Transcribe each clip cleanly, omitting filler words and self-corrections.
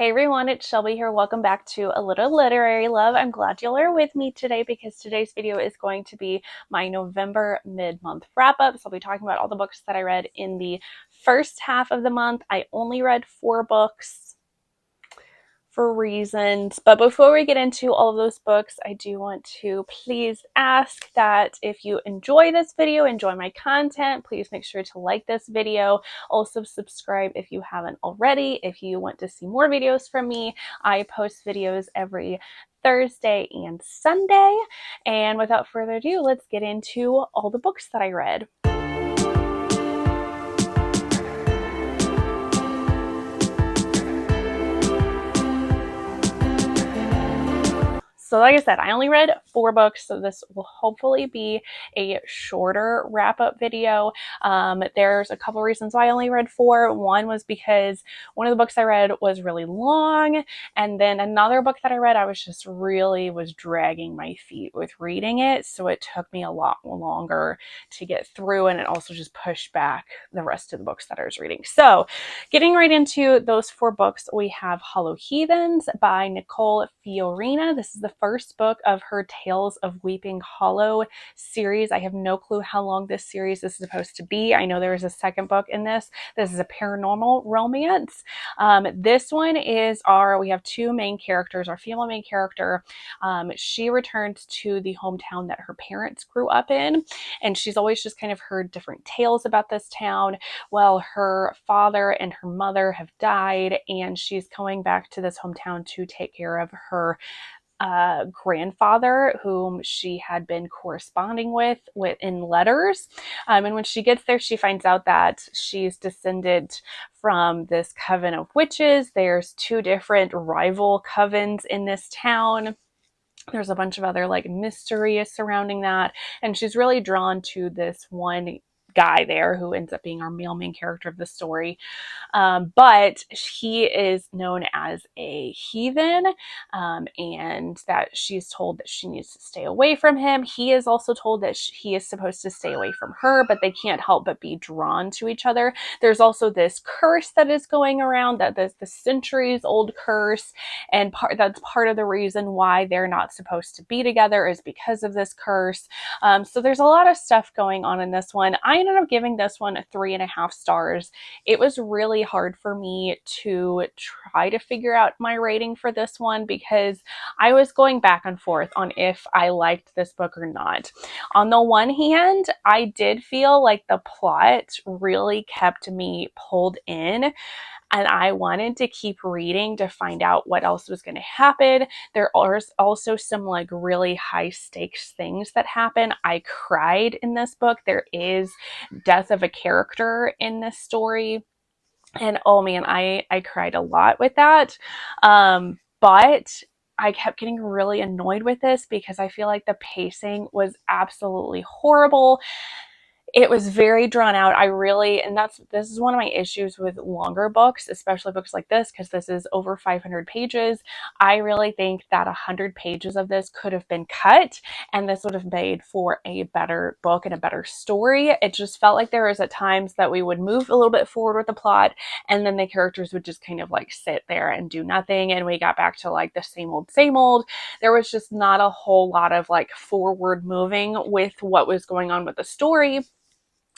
Hey everyone, it's Shelby here. Welcome back to A Little Literary Love. I'm glad you all are with me today because today's video is going to be my November mid-month wrap-up. So I'll be talking about all the books that I read in the first half of the month. I only read 4 books for reasons. But before we get into all of those books, I do want to please ask that if you enjoy this video, enjoy my content, please make sure to like this video. Also subscribe if you haven't already. If you want to see more videos from me, I post videos every Thursday and Sunday. And without further ado, let's get into all the books that I read. So like I said, I only read 4 books, so this will hopefully be a shorter wrap-up video. There's a couple reasons why I only read 4. One was because one of the books I read was really long, and then another book that I read, I was just really dragging my feet with reading it, so it took me a lot longer to get through, and it also just pushed back the rest of the books that I was reading. So getting right into those 4 books, we have Hollow Heathens by Nicole Fiorina. This is the first book of her Tales of Weeping Hollow series. I have no clue how long this series is supposed to be. I know there is a second book in this. This is a paranormal romance. This one is we have 2 main characters. Our female main character, she returns to the hometown that her parents grew up in, and she's always just kind of heard different tales about this town. Well, her father and her mother have died, and she's going back to this hometown to take care of her grandfather, whom she had been corresponding with in letters. And when she gets there, she finds out that she's descended from this coven of witches. There's 2 different rival covens in this town. There's a bunch of other mystery surrounding that, and she's really drawn to this one guy there who ends up being our male main character of the story. But he is known as a heathen, and that she's told that she needs to stay away from him. He is also told that he is supposed to stay away from her, but they can't help but be drawn to each other. There's also this curse that is going around, that the centuries old curse, and that's part of the reason why they're not supposed to be together is because of this curse. So there's a lot of stuff going on in this one. I ended up giving this one 3.5 stars. It was really hard for me to try to figure out my rating for this one because I was going back and forth on if I liked this book or not. On the one hand, I did feel like the plot really kept me pulled in, and I wanted to keep reading to find out what else was going to happen. There are also some really high stakes things that happen. I cried in this book. There is death of a character in this story, and oh man, I cried a lot with that. But I kept getting really annoyed with this because I feel like the pacing was absolutely horrible. It was very drawn out. This is one of my issues with longer books, especially books like this, because this is over 500 pages. I really think that 100 pages of this could have been cut, and this would have made for a better book and a better story. It just felt like there was at times that we would move a little bit forward with the plot, and then the characters would just kind of sit there and do nothing, and we got back to the same old, same old. There was just not a whole lot of forward moving with what was going on with the story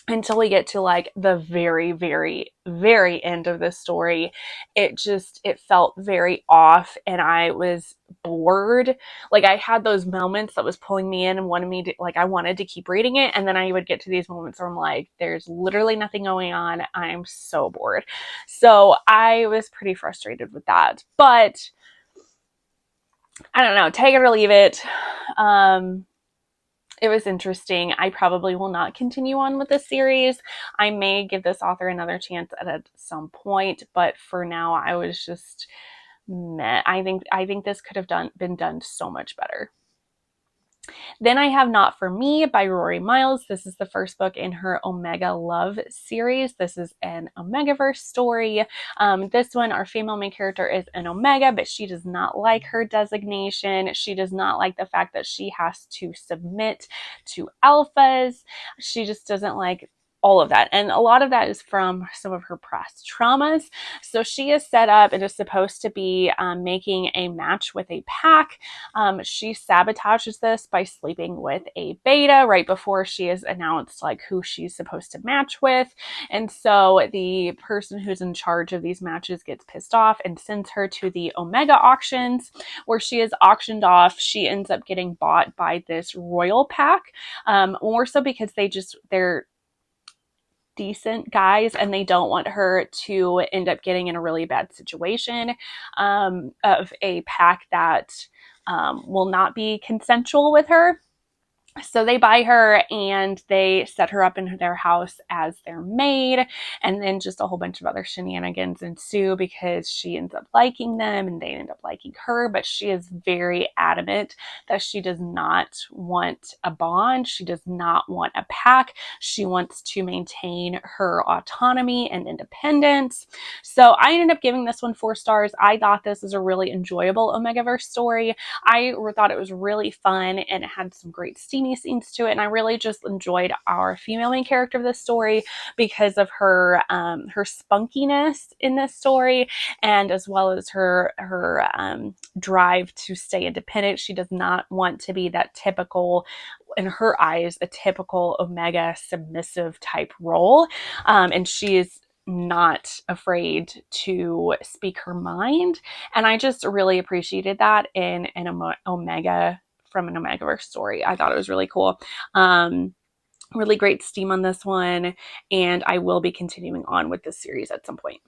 until we get to the very, very, very end of the story. It felt very off, and I was bored. I had those moments that was pulling me in and wanted me to, I wanted to keep reading it, and then I would get to these moments where I'm there's literally nothing going on. I'm so bored. So I was pretty frustrated with that, but I don't know, take it or leave it. It was interesting. I probably will not continue on with this series. I may give this author another chance at some point, but for now, I was just meh. I think this could have been done so much better. Then I have Not For Me by Rory Miles. This is the first book in her Omega Love series. This is an Omegaverse story. This one, our female main character is an Omega, but she does not like her designation. She does not like the fact that she has to submit to alphas. She just doesn't like all of that. And a lot of that is from some of her past traumas. So she is set up and is supposed to be making a match with a pack. She sabotages this by sleeping with a beta right before she is announced like who she's supposed to match with. And so the person who's in charge of these matches gets pissed off and sends her to the Omega auctions, where she is auctioned off. She ends up getting bought by this royal pack, more so because they're decent guys and they don't want her to end up getting in a really bad situation of a pack that will not be consensual with her. So they buy her and they set her up in their house as their maid, and then just a whole bunch of other shenanigans ensue because she ends up liking them and they end up liking her, but she is very adamant that she does not want a bond. She does not want a pack. She wants to maintain her autonomy and independence. So I ended up giving this one 4 stars. I thought this was a really enjoyable Omegaverse story. I thought it was really fun and it had some great steamy scenes to it, and I really just enjoyed our female main character of this story because of her her spunkiness in this story, and as well as her drive to stay independent. She does not want to be that typical, in her eyes, a typical Omega submissive type role, and she is not afraid to speak her mind, and I just really appreciated that in an Omega, from an Omegaverse story. I thought it was really cool. Really great steam on this one, and I will be continuing on with this series at some point.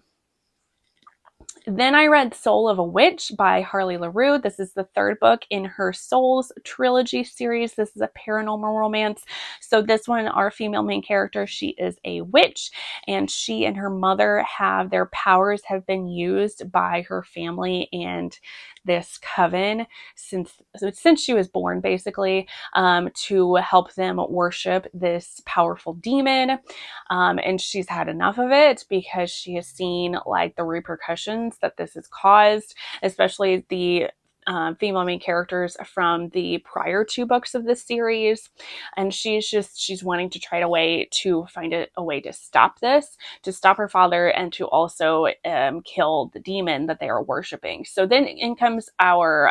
Then I read Soul of a Witch by Harley LaRue. This is the 3rd book in her Souls trilogy series. This is a paranormal romance. So this one, our female main character, she is a witch, and she and her mother have their powers have been used by her family and this coven since she was born, basically, to help them worship this powerful demon. And she's had enough of it because she has seen like the repercussions that this has caused, especially the female main characters from the prior 2 books of this series. And she's wanting to try to find a way to stop this, to stop her father, and to also kill the demon that they are worshiping. So then in comes our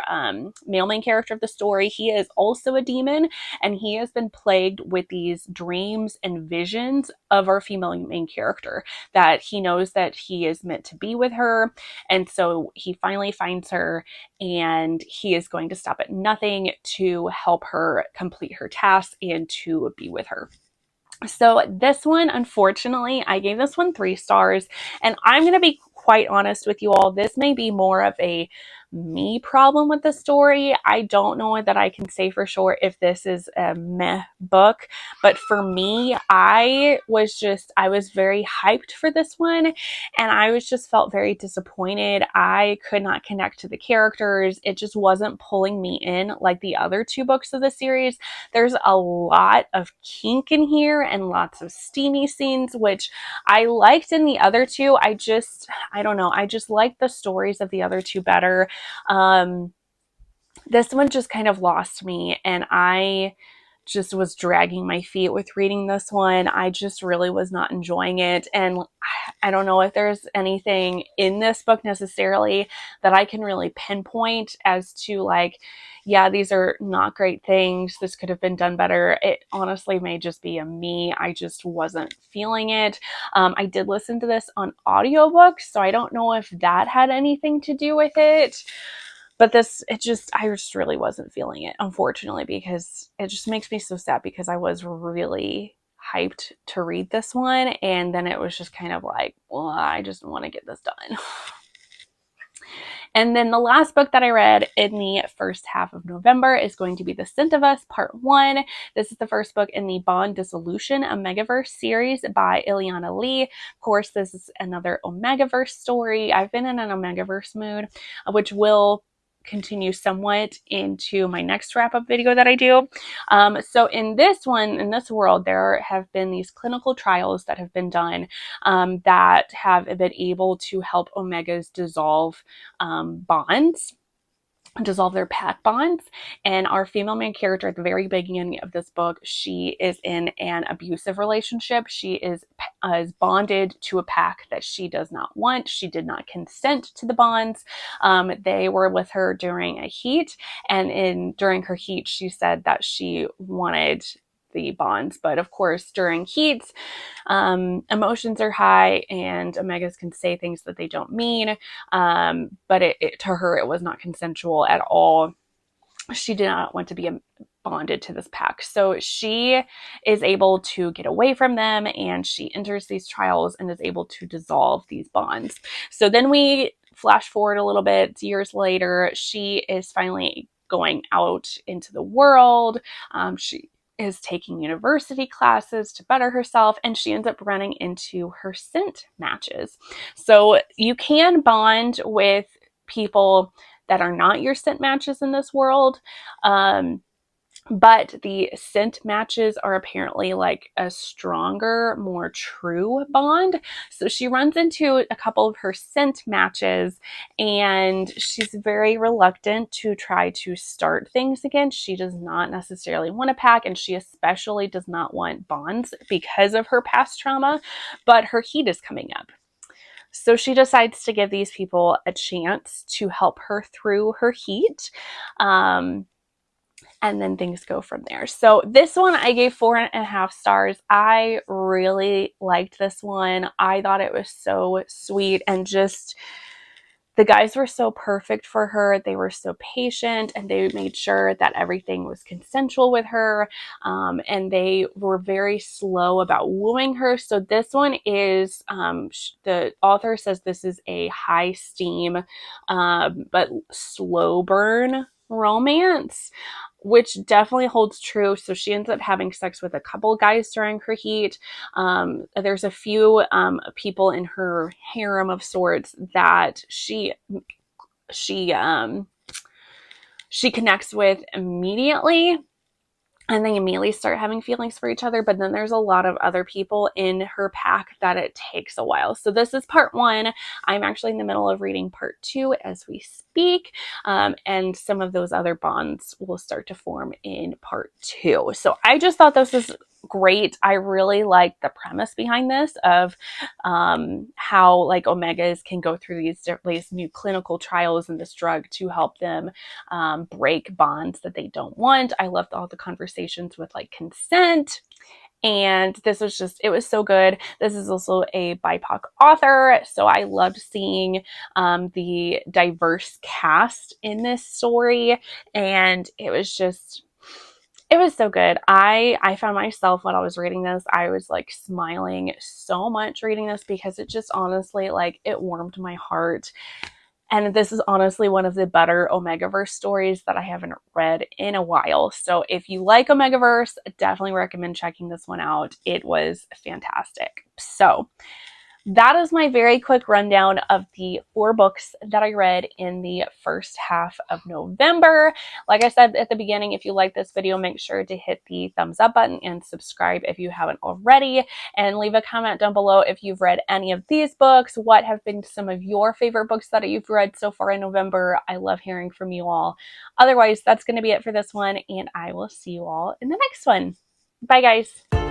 male main character of the story. He is also a demon, and he has been plagued with these dreams and visions of our female main character, that he knows that he is meant to be with her. And so he finally finds her, and he is going to stop at nothing to help her complete her tasks and to be with her. So this one, unfortunately, I gave this one 3 stars, and I'm going to be quite honest with you all. This may be more of a me problem with the story. I don't know that I can say for sure if this is a meh book, but for me, I was very hyped for this one, and I just felt very disappointed. I could not connect to the characters. It just wasn't pulling me in like the other 2 books of the series. There's a lot of kink in here and lots of steamy scenes, which I liked in the other 2. I don't know. I just liked the stories of the other 2 better. This one just kind of lost me, and I just was dragging my feet with reading this one. I just really was not enjoying it. And I don't know if there's anything in this book necessarily that I can really pinpoint as to like, yeah, these are not great things. This could have been done better. It honestly may just be a me. I just wasn't feeling it. I did listen to this on audiobook, so I don't know if that had anything to do with it. But I just really wasn't feeling it, unfortunately, because it just makes me so sad because I was really hyped to read this one. And then it was just kind of like, well, I just want to get this done. And then the last book that I read in the first half of November is going to be The Scent of Us, Part 1. This is the first book in the Bond Dissolution, Omegaverse series by Ileana Lee. Of course, this is another Omegaverse story. I've been in an Omegaverse mood, which will continue somewhat into my next wrap-up video that I do. So in this world, there have been these clinical trials that have been done that have been able to help Omegas dissolve bonds. dissolve their pack bonds. And our female main character at the very beginning of this book, she is in an abusive relationship. She is bonded to a pack that she does not want. She did not consent to the bonds. They were with her during a heat, and during her heat, she said that she wanted the bonds. But of course, during heats, emotions are high and omegas can say things that they don't mean. But to her, it was not consensual at all. She did not want to be bonded to this pack. So she is able to get away from them, and she enters these trials and is able to dissolve these bonds. So then we flash forward a little bit, years later, she is finally going out into the world. She is taking university classes to better herself, and she ends up running into her scent matches. So you can bond with people that are not your scent matches in this world. But the scent matches are apparently like a stronger, more true bond. So she runs into a couple of her scent matches, and she's very reluctant to try to start things again. She does not necessarily want a pack, and she especially does not want bonds because of her past trauma, but her heat is coming up. So she decides to give these people a chance to help her through her heat. And then things go from there. So this one I gave 4.5 stars. I really liked this one. I thought it was so sweet, and just the guys were so perfect for her. They were so patient, and they made sure that everything was consensual with her. And they were very slow about wooing her. So this one is, the author says this is a high steam, but slow burn romance, which definitely holds true. So she ends up having sex with a couple guys during her heat. There's a few people in her harem of sorts that she connects with immediately, and they immediately start having feelings for each other. But then there's a lot of other people in her pack that it takes a while. So this is part 1. I'm actually in the middle of reading part 2 as we speak. And some of those other bonds will start to form in part 2. So I just thought this was great. I really like the premise behind this of how like omegas can go through these new clinical trials in this drug to help them break bonds that they don't want. I loved all the conversations with like consent. And this was just, it was so good. This is also a BIPOC author, so I loved seeing the diverse cast in this story. And it was so good. I found myself when I was reading this, I was like smiling so much reading this, because it just honestly, like, it warmed my heart. And this is honestly one of the better Omegaverse stories that I haven't read in a while. So if you like Omegaverse, definitely recommend checking this one out. It was fantastic. So that is my very quick rundown of the 4 books that I read in the first half of November. Like I said at the beginning, if you like this video, make sure to hit the thumbs up button and subscribe if you haven't already, and leave a comment down below if you've read any of these books. What have been some of your favorite books that you've read so far in November? I love hearing from you all. Otherwise, that's going to be it for this one, and I will see you all in the next one. Bye, guys.